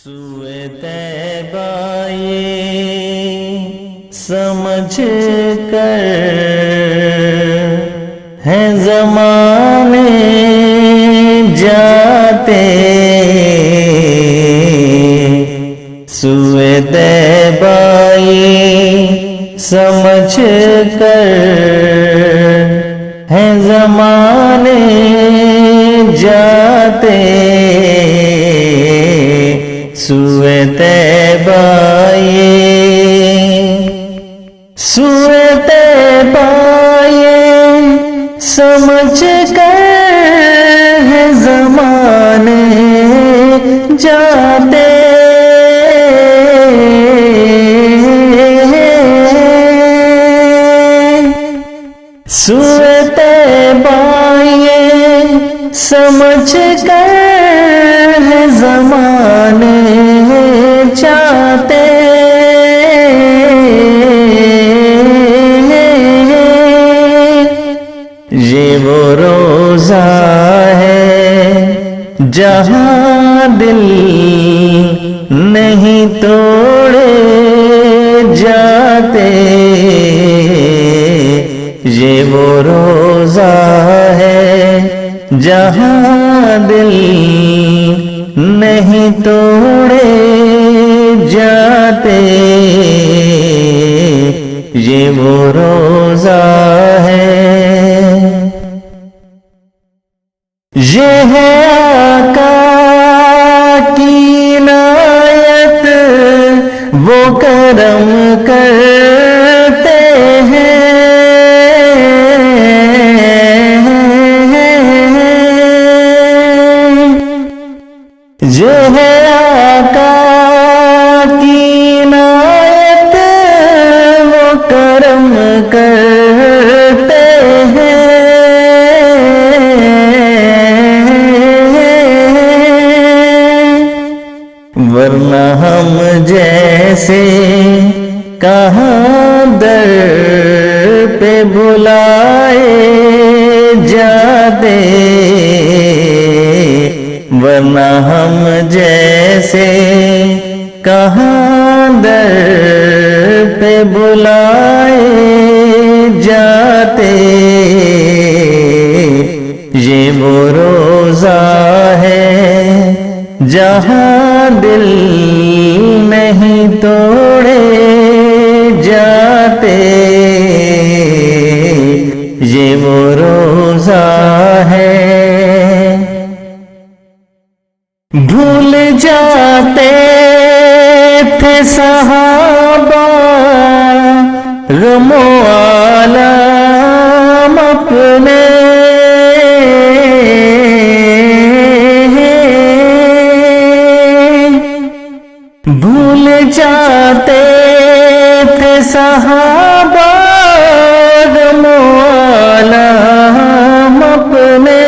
سوئے طیبہ یہ سمجھ کر ہیں زمانے جاتے، سوئے طیبہ یہ سمجھ کر ہیں زمانے جاتے، سوئے طیبہ یہ سوئے طیبہ یہ سمجھ کر ہے زمانے جاتے، سوئے طیبہ یہ سمجھ کر ہے زمانے جاتے، یہ وہ روزہ ہے جہاں دل نہیں توڑے جاتے، یہ وہ روزہ ہے جہاں دل نہیں توڑے جاتے، یہ وہ روزہ ہے، یہ ہے آقا کی عنایت، وہ کرم کرتے ہیں، یہ ہے آقا کی عنایت، وہ کرم کرتے ہیں، ورنہ ہم جیسے کہاں در پہ بلائے جاتے، ورنہ ہم جیسے کہاں در پہ بلائے جاتے، یہ وہ روزہ ہے جہاں دل نہیں توڑے جاتے، یہ وہ روزہ ہے، بھول جاتے تھے صحابہ غم و آلام اپنے، بھول جاتے تھے صحابہ غم و آلام اپنے،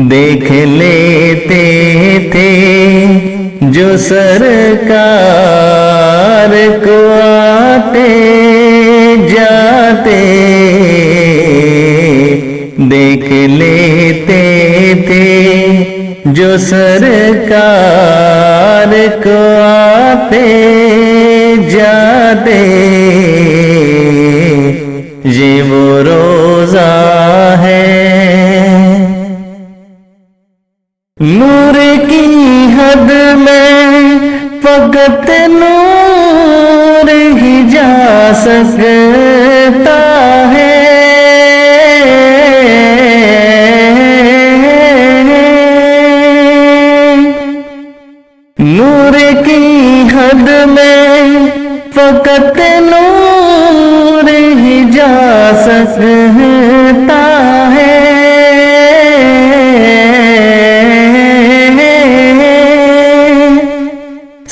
دیکھ لیتے تھے جو سرکار کو آتے جاتے، دیکھ لیتے تھے جو سرکار کو آتے جاتے، یہ وہ روزہ ہے، نور کی حد میں فقط نور ہی جا سکتا ہے، نور کی حد میں فقط نور ہی جا سکتا ہے،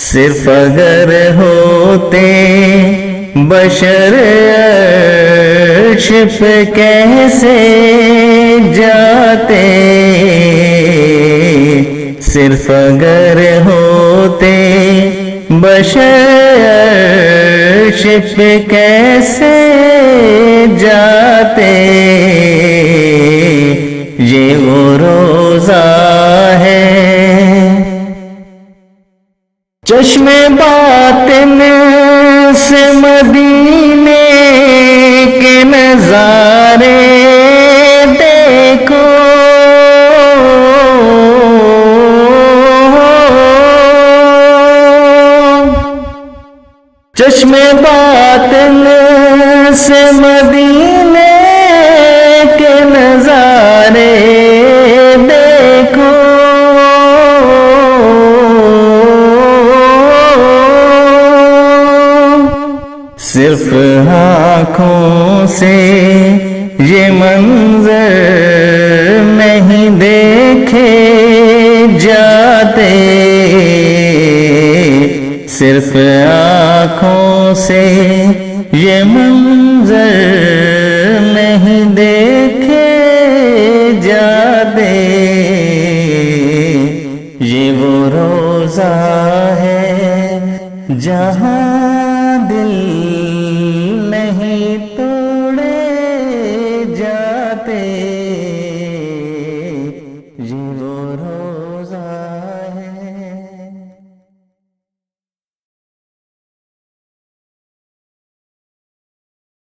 صرف اگر ہوتے بشر عرش پہ کیسے جاتے، صرف اگر ہوتے بشر عرش پہ کیسے جاتے، یہ وہ روزہ ہے۔ چشم باطن سے مدینے کے نظارے دیکھو، چشم باطن سے مدینے کے نظارے دیکھو، صرف آنکھوں سے یہ منظر نہیں دیکھے جاتے، صرف آنکھوں سے یہ منظر نہیں دیکھے جاتے، یہ وہ روزہ ہے جہاں دل